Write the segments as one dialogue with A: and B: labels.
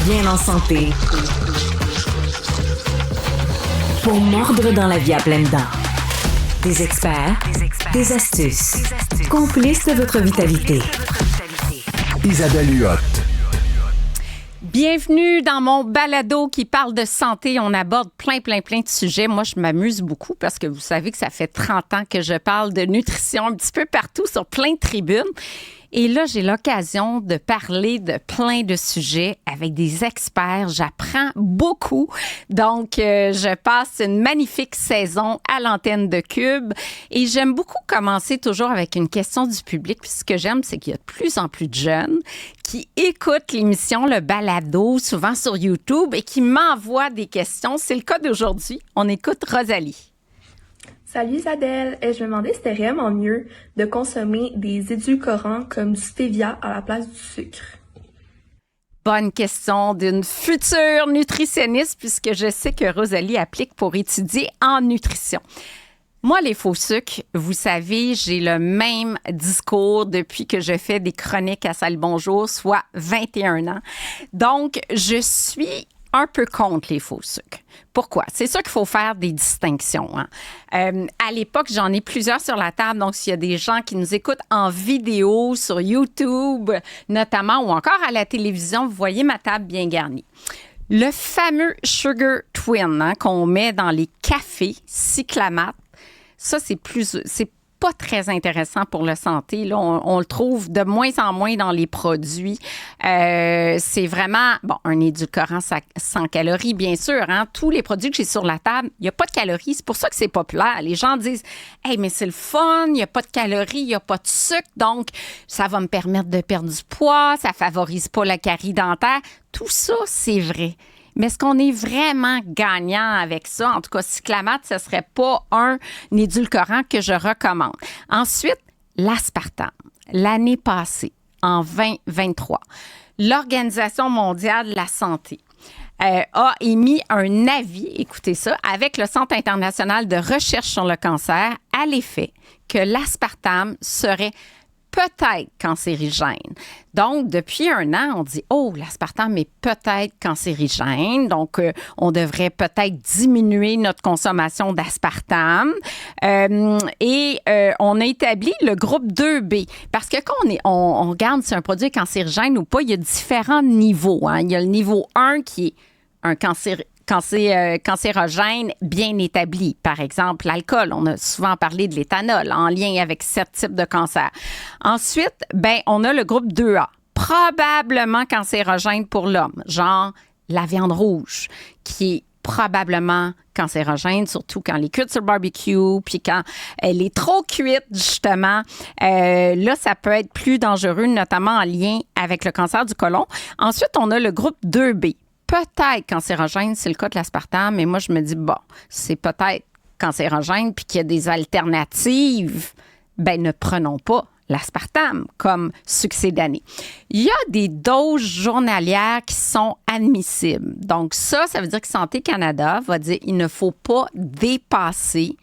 A: bien en santé. Pour mordre dans la vie à pleines dents. Des experts, des astuces, complices de votre vitalité.
B: Isabelle Huot.
C: Bienvenue dans mon balado qui parle de santé. On aborde plein de sujets. Moi, je m'amuse beaucoup parce que vous savez que ça fait 30 ans que je parle de nutrition un petit peu partout sur plein de tribunes. Et là, j'ai l'occasion de parler de plein de sujets avec des experts. J'apprends beaucoup. Donc, je passe une magnifique saison à l'antenne de Cube. Et j'aime beaucoup commencer toujours avec une question du public. Puis ce que j'aime, c'est qu'il y a de plus en plus de jeunes qui écoutent l'émission Le Balado, souvent sur YouTube, et qui m'envoient des questions. C'est le cas d'aujourd'hui. On écoute Rosalie.
D: Salut Isabelle, je me demandais si c'était vraiment mieux de consommer des édulcorants comme du stevia à la place du sucre.
C: Bonne question d'une future nutritionniste, puisque je sais que Rosalie applique pour étudier en nutrition. Moi, les faux sucres, vous savez, j'ai le même discours depuis que je fais des chroniques à Salut Bonjour, soit 21 ans. Donc, je suis un peu contre les faux sucres. Pourquoi? C'est sûr qu'il faut faire des distinctions. Hein? À l'époque, j'en ai plusieurs sur la table. Donc, s'il y a des gens qui nous écoutent en vidéo sur YouTube, notamment, ou encore à la télévision, vous voyez ma table bien garnie. Le fameux Sugar Twin hein, qu'on met dans les cafés, cyclamate, ça, c'est pas très intéressant pour la santé. Là, on le trouve de moins en moins dans les produits. C'est vraiment, un édulcorant sans calories, bien sûr. Hein? Tous les produits que j'ai sur la table, il n'y a pas de calories. C'est pour ça que c'est populaire. Les gens disent, « Hey, mais c'est le fun, il n'y a pas de calories, il n'y a pas de sucre, donc ça va me permettre de perdre du poids, ça ne favorise pas la carie dentaire. » Tout ça, c'est vrai. Mais est-ce qu'on est vraiment gagnant avec ça? En tout cas, cyclamate, ce ne serait pas un édulcorant que je recommande. Ensuite, l'aspartame. L'année passée, en 2023, l'Organisation mondiale de la santé a émis un avis, écoutez ça, avec le Centre international de recherche sur le cancer à l'effet que l'aspartame serait peut-être cancérigène. Donc, depuis un an, on dit, l'aspartame est peut-être cancérigène. Donc, on devrait peut-être diminuer notre consommation d'aspartame. Et on a établi le groupe 2B. Parce que quand on regarde si un produit est cancérigène ou pas, il y a différents niveaux. Hein. Il y a le niveau 1 qui est un cancérogène bien établi. Par exemple, l'alcool. On a souvent parlé de l'éthanol en lien avec ce type de cancer. Ensuite, on a le groupe 2A. Probablement cancérogène pour l'homme. Genre la viande rouge, qui est probablement cancérogène, surtout quand elle est cuite sur le barbecue, puis quand elle est trop cuite, justement. Là, ça peut être plus dangereux, notamment en lien avec le cancer du côlon. Ensuite, on a le groupe 2B. Peut-être cancérogène, c'est le cas de l'aspartame, mais moi, je me dis, c'est peut-être cancérogène puis qu'il y a des alternatives, ne prenons pas l'aspartame comme succédané. Il y a des doses journalières qui sont admissibles. Donc ça veut dire que Santé Canada va dire qu'il ne faut pas dépasser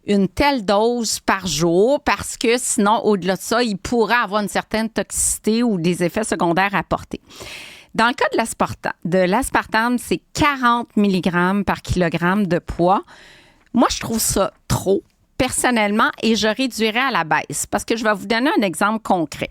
C: une telle dose par jour parce que sinon, au-delà de ça, il pourrait avoir une certaine toxicité ou des effets secondaires apportés. Dans le cas de l'aspartame, c'est 40 mg par kilogramme de poids. Moi, je trouve ça trop, personnellement, et je réduirais à la baisse parce que je vais vous donner un exemple concret.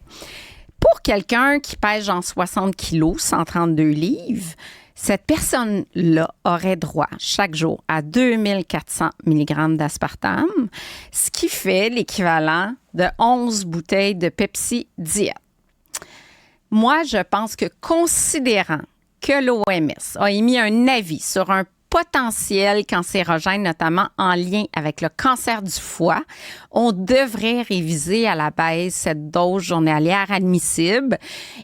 C: Pour quelqu'un qui pèse genre 60 kilos, 132 livres, cette personne-là aurait droit chaque jour à 2400 mg d'aspartame, ce qui fait l'équivalent de 11 bouteilles de Pepsi Diet. Moi, je pense que considérant que l'OMS a émis un avis sur un potentiel cancérogène, notamment en lien avec le cancer du foie, on devrait réviser à la baisse cette dose journalière admissible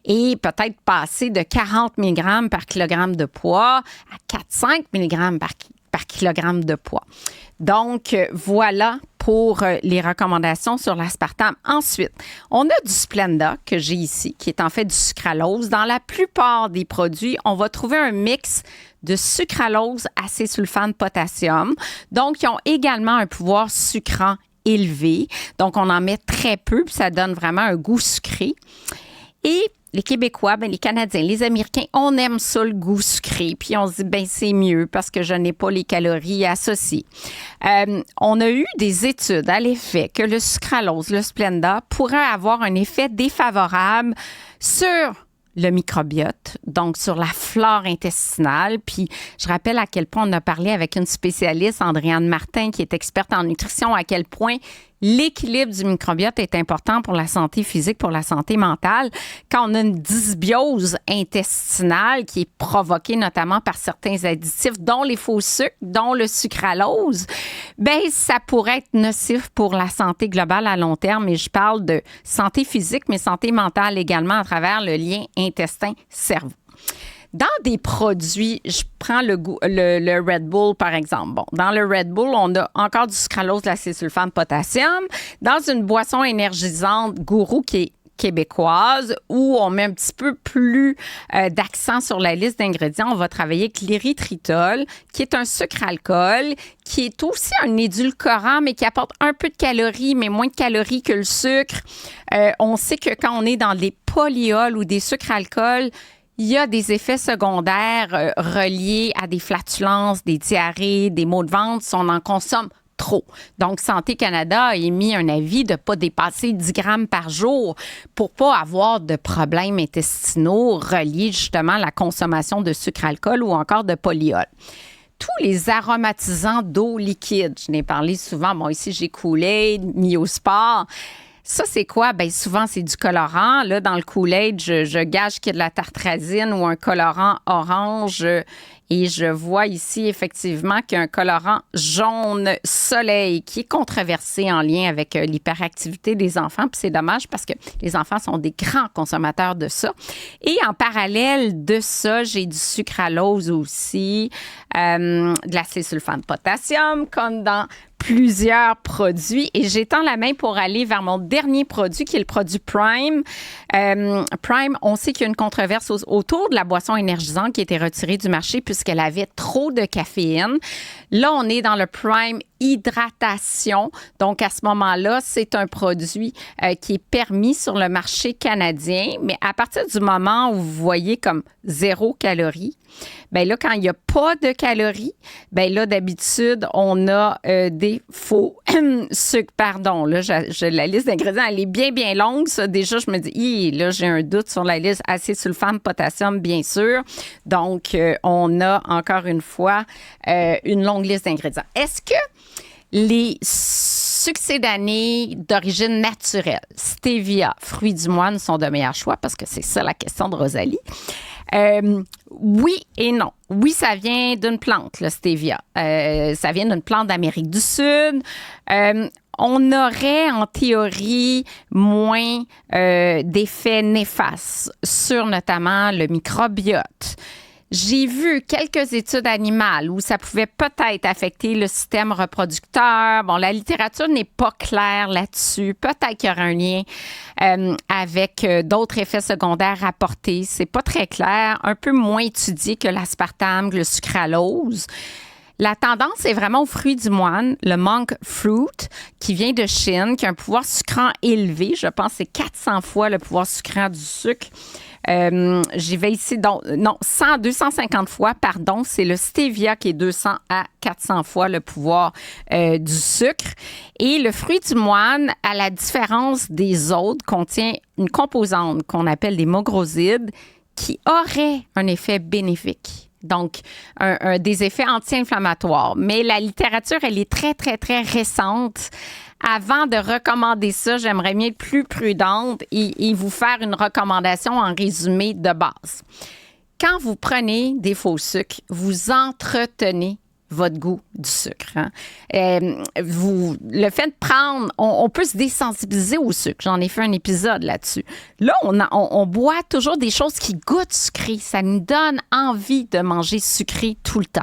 C: et peut-être passer de 40 mg par kilogramme de poids à 4-5 mg par kilogramme de poids. Donc, voilà pour les recommandations sur l'aspartame. Ensuite, on a du Splenda que j'ai ici, qui est en fait du sucralose. Dans la plupart des produits, on va trouver un mix de sucralose, acésulfame, potassium. Donc, ils ont également un pouvoir sucrant élevé. Donc, on en met très peu, puis ça donne vraiment un goût sucré. Et les Québécois, les Canadiens, les Américains, on aime ça, le goût sucré. Puis on se dit, c'est mieux parce que je n'ai pas les calories associées. On a eu des études à l'effet que le sucralose, le Splenda, pourrait avoir un effet défavorable sur le microbiote, donc sur la flore intestinale. Puis je rappelle à quel point on a parlé avec une spécialiste, Andréane Martin, qui est experte en nutrition, à quel point l'équilibre du microbiote est important pour la santé physique, pour la santé mentale. Quand on a une dysbiose intestinale qui est provoquée notamment par certains additifs, dont les faux sucres, dont le sucralose, ça pourrait être nocif pour la santé globale à long terme. Et je parle de santé physique, mais santé mentale également à travers le lien intestin-cerveau. Dans des produits, je prends le Red Bull, par exemple. Bon, dans le Red Bull, on a encore du sucralose, de l'acésulfame de potassium. Dans une boisson énergisante Gourou qui est québécoise, où on met un petit peu plus d'accent sur la liste d'ingrédients, on va travailler avec l'érythritol, qui est un sucre-alcool, qui est aussi un édulcorant, mais qui apporte un peu de calories, mais moins de calories que le sucre. On sait que quand on est dans des polyols ou des sucres-alcools, il y a des effets secondaires reliés à des flatulences, des diarrhées, des maux de ventre si on en consomme trop. Donc, Santé Canada a émis un avis de ne pas dépasser 10 grammes par jour pour ne pas avoir de problèmes intestinaux reliés justement à la consommation de sucre-alcool ou encore de polyol. Tous les aromatisants d'eau liquide, je n'ai parlé souvent, moi ici j'ai Kool-Aid, Myosport. Ça, c'est quoi? Souvent, c'est du colorant. Là, dans le Kool-Aid, je gage qu'il y a de la tartrazine ou un colorant orange. Et je vois ici, effectivement, qu'il y a un colorant jaune soleil qui est controversé en lien avec l'hyperactivité des enfants. Puis c'est dommage parce que les enfants sont des grands consommateurs de ça. Et en parallèle de ça, j'ai du sucralose aussi, de l'acésulfame de potassium, comme dans plusieurs produits. Et j'étends la main pour aller vers mon dernier produit, qui est le produit Prime. Prime, on sait qu'il y a une controverse autour de la boisson énergisante qui a été retirée du marché puisqu'elle avait trop de caféine. Là, on est dans le Prime Hydratation. Donc, à ce moment-là, c'est un produit qui est permis sur le marché canadien. Mais à partir du moment où vous voyez comme 0 calories, là, quand il n'y a pas de calories, là, d'habitude, on a des faux sucres. Pardon, là, la liste d'ingrédients, elle est bien, bien longue. Ça, déjà, je me dis, là, j'ai un doute sur la liste. Acésulfame, potassium, bien sûr. Donc, on a encore une fois une longue liste d'ingrédients. Est-ce que les succédanés d'origine naturelle, stevia, fruits du moine, sont de meilleurs choix? Parce que c'est ça la question de Rosalie. Oui et non. Oui, ça vient d'une plante, le stevia. Ça vient d'une plante d'Amérique du Sud. On aurait, en théorie, moins d'effets néfastes sur notamment le microbiote. J'ai vu quelques études animales où ça pouvait peut-être affecter le système reproducteur. Bon, la littérature n'est pas claire là-dessus. Peut-être qu'il y aura un lien avec d'autres effets secondaires rapportés. C'est pas très clair. Un peu moins étudié que l'aspartame, le sucralose. La tendance est vraiment aux fruits du moine, le monk fruit, qui vient de Chine, qui a un pouvoir sucrant élevé. Je pense que c'est 400 fois le pouvoir sucrant du sucre. J'y vais ici, 250 fois, pardon. C'est le stevia qui est 200 à 400 fois le pouvoir du sucre. Et le fruit du moine, à la différence des autres, contient une composante qu'on appelle des mogrosides qui aurait un effet bénéfique. Donc, des effets anti-inflammatoires. Mais la littérature, elle est très, très, très récente. Avant de recommander ça, j'aimerais mieux être plus prudente et vous faire une recommandation en résumé de base. Quand vous prenez des faux sucres, vous entretenez votre goût du sucre. Hein? Le fait de prendre, on peut se désensibiliser au sucre. J'en ai fait un épisode là-dessus. Là, on boit toujours des choses qui goûtent sucré. Ça nous donne envie de manger sucré tout le temps.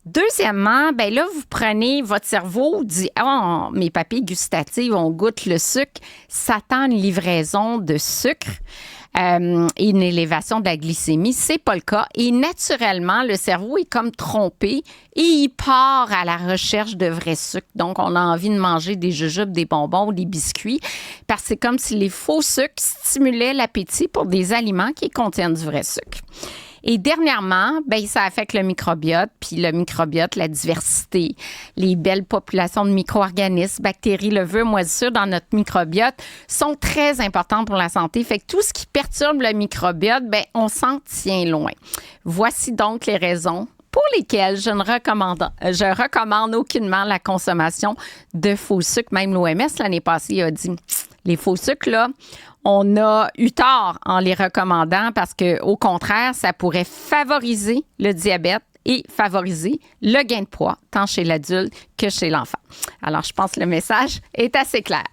C: Deuxièmement, là, vous prenez votre cerveau, dit « Oh, mes papilles gustatives, on goûte le sucre. » Ça tend une livraison de sucre. et une élévation de la glycémie. C'est pas le cas. Et naturellement, le cerveau est comme trompé et il part à la recherche de vrais sucres. Donc, on a envie de manger des jujubes, des bonbons ou des biscuits parce que c'est comme si les faux sucres stimulaient l'appétit pour des aliments qui contiennent du vrai sucre. Et dernièrement, ça affecte le microbiote, puis le microbiote, la diversité, les belles populations de micro-organismes, bactéries, levures, moisissures dans notre microbiote sont très importantes pour la santé. Fait que tout ce qui perturbe le microbiote, on s'en tient loin. Voici donc les raisons pour lesquelles je recommande aucunement la consommation de faux sucres. Même l'OMS, l'année passée, a dit les faux sucres, là, on a eu tort en les recommandant parce que, au contraire, ça pourrait favoriser le diabète et favoriser le gain de poids, tant chez l'adulte que chez l'enfant. Alors, je pense que le message est assez clair.